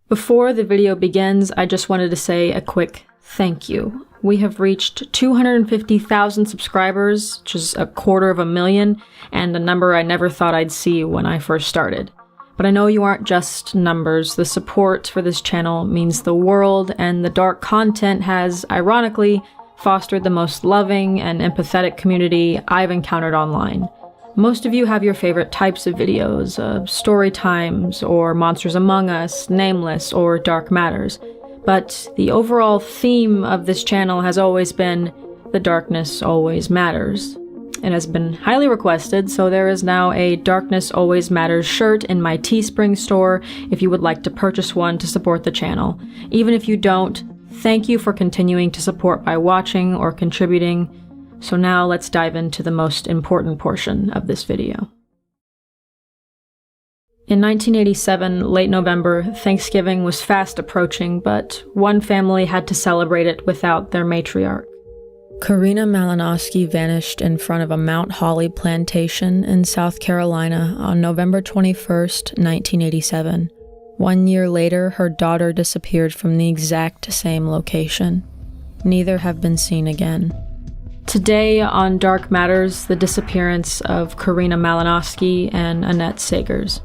Before the video begins, I just wanted to say a quick thank you. We have reached 250,000 subscribers, which is 250,000, and a number I never thought I'd see when I first started. But I know you aren't just numbers. The support for this channel means the world, and the dark content has, ironically, fostered the most loving and empathetic community I've encountered online. Most of you have your favorite types of videos, story times, or Monsters Among Us, Nameless, or Dark Matters. But the overall theme of this channel has always been, the darkness always matters. It has been highly requested, so there is now a Darkness Always Matters shirt in my Teespring store if you would like to purchase one to support the channel. Even if you don't, thank you for continuing to support by watching or contributing. So now let's dive into the most important portion of this video. In 1987, late November, Thanksgiving was fast approaching, but one family had to celebrate it without their matriarch. Korrina Malinoski vanished in front of a Mount Holly plantation in South Carolina on November 21st, 1987. 1 year later, her daughter disappeared from the exact same location. Neither have been seen again. Today on Dark Matters, the disappearance of Korrina Malinoski and Annette Sagers.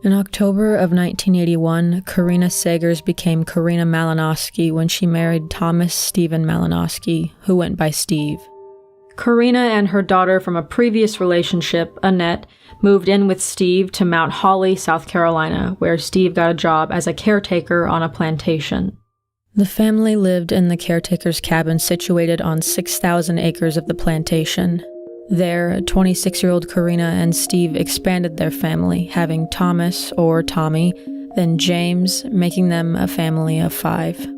In October of 1981, Korrina Sagers became Korrina Malinoski when she married Thomas Stephen Malinoski, who went by Steve. Korrina and her daughter from a previous relationship, Annette, moved in with Steve to Mount Holly, South Carolina, where Steve got a job as a caretaker on a plantation. The family lived in the caretaker's cabin situated on 6,000 acres of the plantation. There, 26-year-old Korrina and Steve expanded their family, having Thomas, or Tommy, then James, making them a family of 5.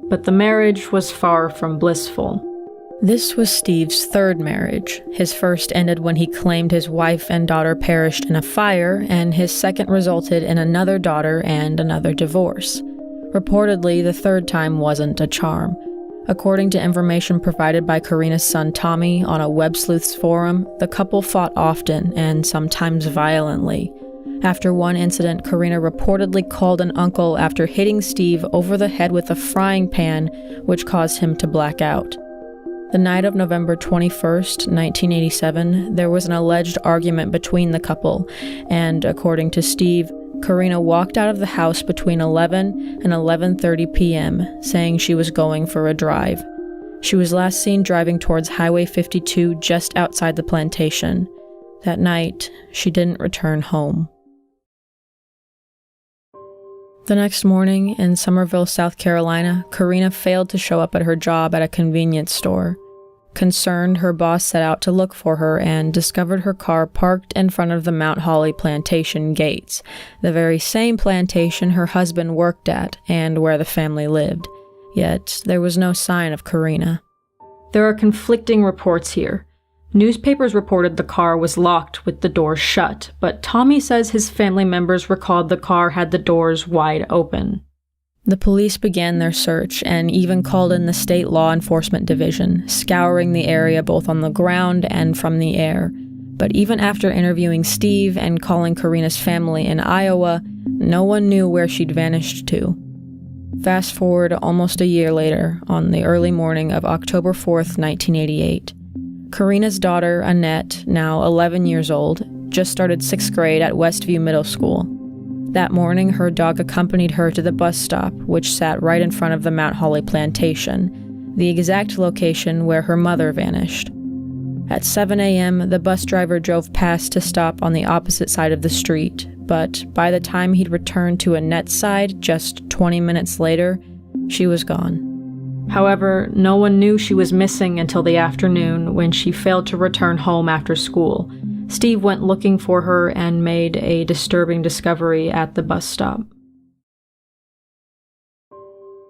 But the marriage was far from blissful. This was Steve's third marriage. His first ended when he claimed his wife and daughter perished in a fire, and his second resulted in another daughter and another divorce. Reportedly, the third time wasn't a charm. According to information provided by Korrina's son Tommy on a Web Sleuths forum, the couple fought often and sometimes violently. After one incident, Korrina reportedly called an uncle after hitting Steve over the head with a frying pan, which caused him to black out. The night of November 21st, 1987, there was an alleged argument between the couple, and according to Steve, Korrina walked out of the house between 11 and 11:30 p.m., saying she was going for a drive. She was last seen driving towards Highway 52 just outside the plantation. That night, she didn't return home. The next morning, in Summerville, South Carolina, Korrina failed to show up at her job at a convenience store. Concerned, her boss set out to look for her and discovered her car parked in front of the Mount Holly plantation gates, the very same plantation her husband worked at and where the family lived. Yet, there was no sign of Korrina. There are conflicting reports here. Newspapers reported the car was locked with the doors shut, but Tommy says his family members recalled the car had the doors wide open. The police began their search and even called in the state law enforcement division, scouring the area both on the ground and from the air. But even after interviewing Steve and calling Korrina's family in Iowa, no one knew where she'd vanished to. Fast forward almost a year later, on the early morning of October 4th, 1988. Korrina's daughter, Annette, now 11 years old, just started 6th grade at Westview Middle School. That morning, her dog accompanied her to the bus stop, which sat right in front of the Mount Holly plantation, the exact location where her mother vanished. At 7 a.m., the bus driver drove past to stop on the opposite side of the street, but by the time he'd returned to Annette's side, just 20 minutes later, she was gone. However, no one knew she was missing until the afternoon when she failed to return home after school. Steve went looking for her and made a disturbing discovery at the bus stop.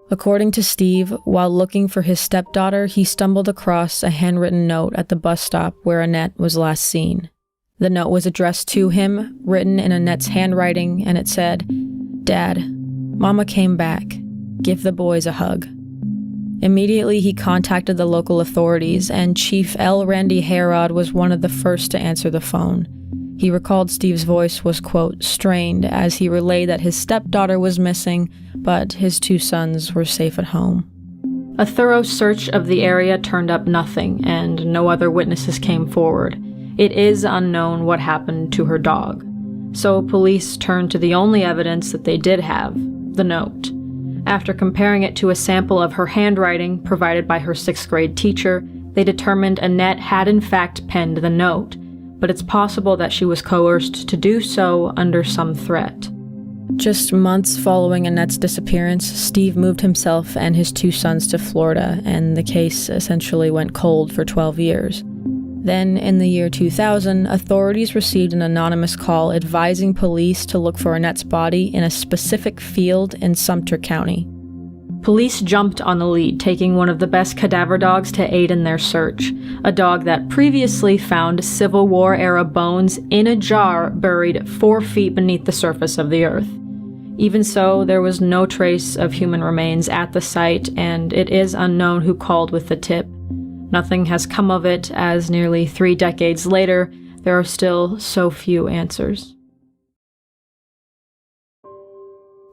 According to Steve, while looking for his stepdaughter, he stumbled across a handwritten note at the bus stop where Annette was last seen. The note was addressed to him, written in Annette's handwriting, and it said, "Dad, Mama came back. Give the boys a hug." Immediately, he contacted the local authorities, and Chief L. Randy Herod was one of the first to answer the phone. He recalled Steve's voice was, quote, strained as he relayed that his stepdaughter was missing, but his 2 sons were safe at home. A thorough search of the area turned up nothing, and no other witnesses came forward. It is unknown what happened to her dog. So police turned to the only evidence that they did have, the note. After comparing it to a sample of her handwriting provided by her 6th grade teacher, they determined Annette had in fact penned the note, but it's possible that she was coerced to do so under some threat. Just months following Annette's disappearance, Steve moved himself and his 2 sons to Florida, and the case essentially went cold for 12 years. Then, in the year 2000, authorities received an anonymous call advising police to look for Annette's body in a specific field in Sumter County. Police jumped on the lead, taking one of the best cadaver dogs to aid in their search, a dog that previously found Civil War-era bones in a jar buried 4 feet beneath the surface of the earth. Even so, there was no trace of human remains at the site, and it is unknown who called with the tip. Nothing has come of it, as nearly 3 decades later, there are still so few answers.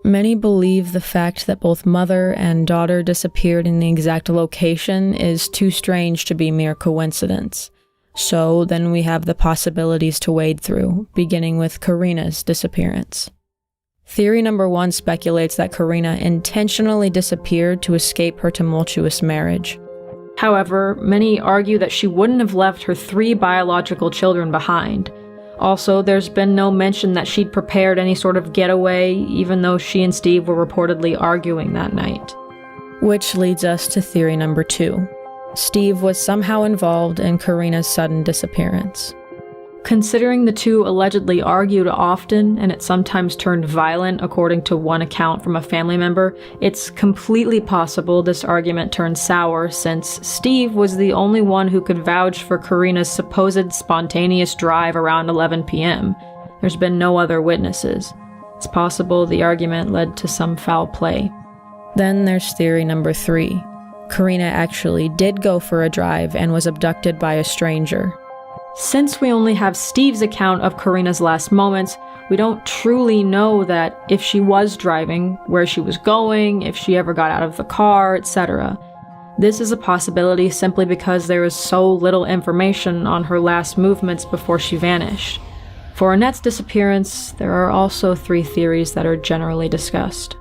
Many believe the fact that both mother and daughter disappeared in the exact location is too strange to be mere coincidence. So then we have the possibilities to wade through, beginning with Korrina's disappearance. Theory number 1 speculates that Korrina intentionally disappeared to escape her tumultuous marriage. However, many argue that she wouldn't have left her 3 biological children behind. Also, there's been no mention that she'd prepared any sort of getaway, even though she and Steve were reportedly arguing that night. Which leads us to theory number 2. Steve was somehow involved in Korrina's sudden disappearance. Considering the 2 allegedly argued often, and it sometimes turned violent according to one account from a family member, it's completely possible this argument turned sour since Steve was the only one who could vouch for Korrina's supposed spontaneous drive around 11 p.m. There's been no other witnesses. It's possible the argument led to some foul play. Then there's theory number 3. Korrina actually did go for a drive and was abducted by a stranger. Since we only have Steve's account of Korrina's last moments, we don't truly know that if she was driving, where she was going, if she ever got out of the car, etc. This is a possibility simply because there is so little information on her last movements before she vanished. For Annette's disappearance, there are also 3 theories that are generally discussed.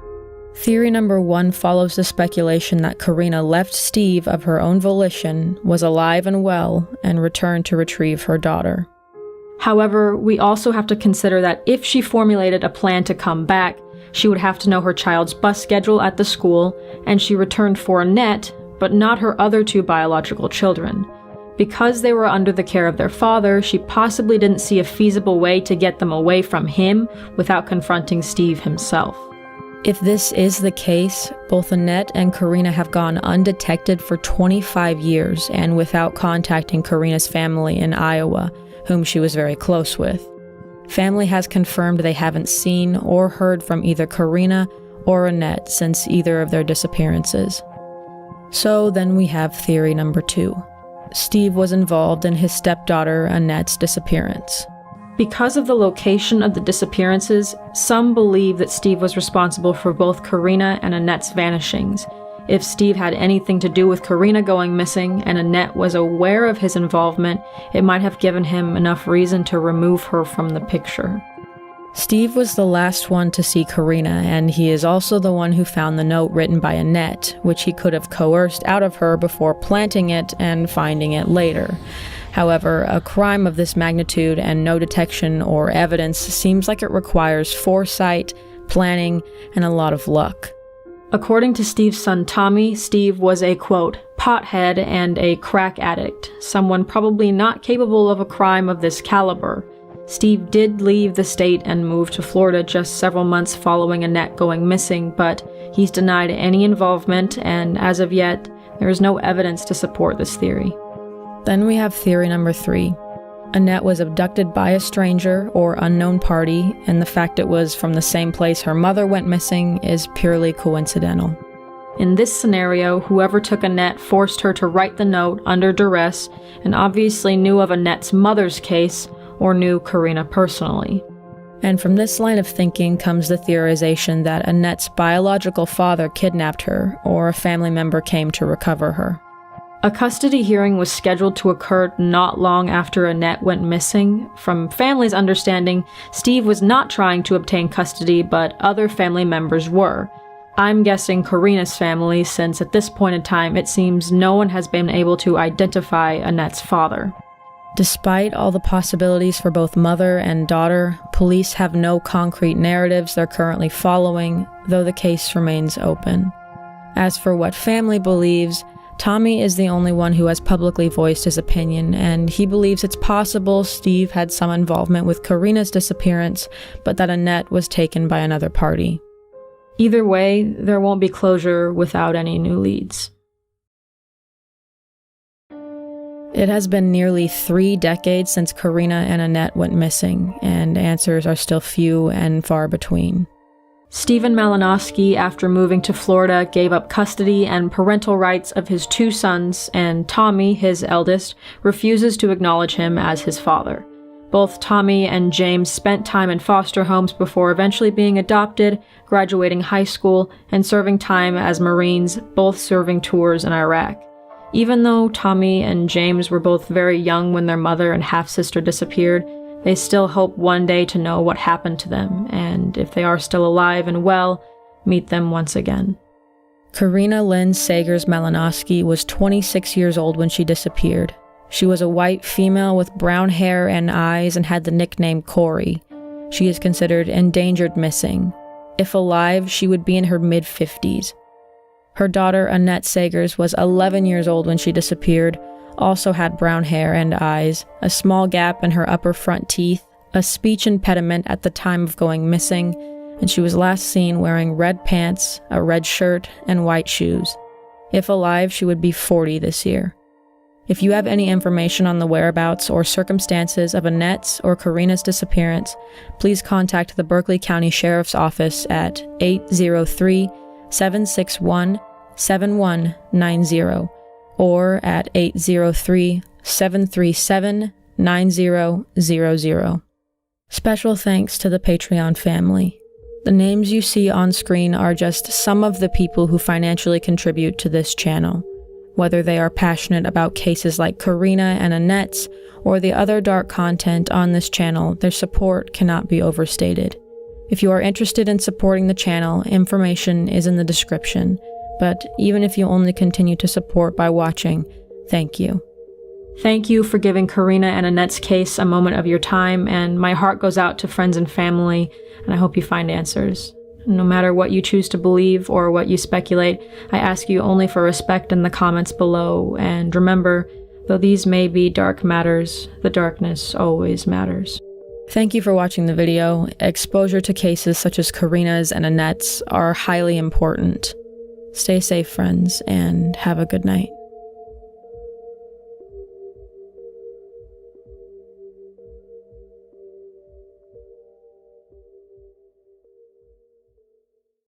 Theory number 1 follows the speculation that Korrina left Steve of her own volition, was alive and well, and returned to retrieve her daughter. However, we also have to consider that if she formulated a plan to come back, she would have to know her child's bus schedule at the school, and she returned for Annette, but not her other 2 biological children. Because they were under the care of their father, she possibly didn't see a feasible way to get them away from him without confronting Steve himself. If this is the case, both Annette and Korrina have gone undetected for 25 years and without contacting Korrina's family in Iowa, whom she was very close with. Family has confirmed they haven't seen or heard from either Korrina or Annette since either of their disappearances. So then we have theory number 2. Steve was involved in his stepdaughter Annette's disappearance. Because of the location of the disappearances, some believe that Steve was responsible for both Korrina and Annette's vanishings. If Steve had anything to do with Korrina going missing and Annette was aware of his involvement, it might have given him enough reason to remove her from the picture. Steve was the last one to see Korrina, and he is also the one who found the note written by Annette, which he could have coerced out of her before planting it and finding it later. However, a crime of this magnitude and no detection or evidence seems like it requires foresight, planning, and a lot of luck. According to Steve's son Tommy, Steve was a, quote, pothead and a crack addict, someone probably not capable of a crime of this caliber. Steve did leave the state and move to Florida just several months following Annette going missing, but he's denied any involvement, and as of yet, there is no evidence to support this theory. Then we have theory number 3. Annette was abducted by a stranger or unknown party, and the fact it was from the same place her mother went missing is purely coincidental. In this scenario, whoever took Annette forced her to write the note under duress and obviously knew of Annette's mother's case or knew Korrina personally. And from this line of thinking comes the theorization that Annette's biological father kidnapped her or a family member came to recover her. A custody hearing was scheduled to occur not long after Annette went missing. From family's understanding, Steve was not trying to obtain custody, but other family members were. I'm guessing Korrina's family, since at this point in time it seems no one has been able to identify Annette's father. Despite all the possibilities for both mother and daughter, police have no concrete narratives they're currently following, though the case remains open. As for what family believes, Tommy is the only one who has publicly voiced his opinion, and he believes it's possible Steve had some involvement with Korrina's disappearance, but that Annette was taken by another party. Either way, there won't be closure without any new leads. It has been nearly 3 decades since Korrina and Annette went missing, and answers are still few and far between. Stephen Malinoski, after moving to Florida, gave up custody and parental rights of his 2 sons, and Tommy, his eldest, refuses to acknowledge him as his father. Both Tommy and James spent time in foster homes before eventually being adopted, graduating high school, and serving time as Marines, both serving tours in Iraq. Even though Tommy and James were both very young when their mother and half-sister disappeared, they still hope one day to know what happened to them, and if they are still alive and well, meet them once again. Korrina Lynn Sagers Malinoski was 26 years old when she disappeared. She was a white female with brown hair and eyes and had the nickname Corey. She is considered endangered missing. If alive, she would be in her mid-50s. Her daughter, Annette Sagers, was 11 years old when she disappeared, also had brown hair and eyes, a small gap in her upper front teeth, a speech impediment at the time of going missing, and she was last seen wearing red pants, a red shirt, and white shoes. If alive, she would be 40 this year. If you have any information on the whereabouts or circumstances of Annette's or Korrina's disappearance, please contact the Berkeley County Sheriff's Office at 803-761-7190 or at 803-737-9000. Special thanks to the Patreon family. The names you see on screen are just some of the people who financially contribute to this channel. Whether they are passionate about cases like Korrina and Annette's or the other dark content on this channel, their support cannot be overstated. If you are interested in supporting the channel, information is in the description. But even if you only continue to support by watching, thank you. Thank you for giving Korrina and Annette's case a moment of your time, and my heart goes out to friends and family, and I hope you find answers. No matter what you choose to believe or what you speculate, I ask you only for respect in the comments below, and remember, though these may be dark matters, the darkness always matters. Thank you for watching the video. Exposure to cases such as Korrina's and Annette's are highly important. Stay safe, friends, and have a good night.